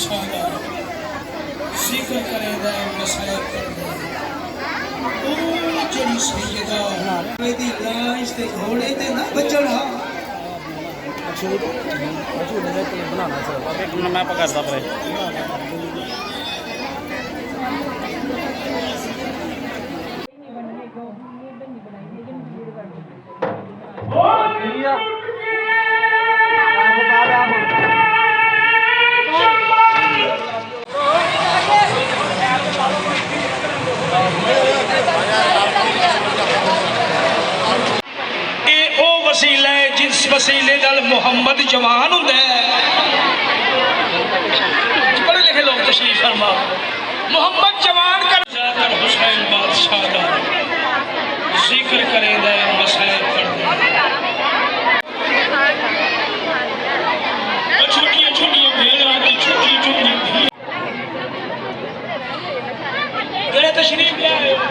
बादशाह जिक्र करेगा मसला करदा ओ जड़ी सैयदा मेरी लाश ते घोड़े ते ना बचड़ा बनाना सर एक मैं पकड़ता पर वसीला है जिस वसीले नाल मुहम्मद जवान हुंदा है। पढ़े लिखे लोग तशरीफ फरमा मुहम्मद जवान कर हुसैन बादशाह दा जिक्र करेंदा मसले पढ़दा छोटियां छोटियां भेड़ां दी छोटी छोटी जेड़े तशरीफ ले आए हो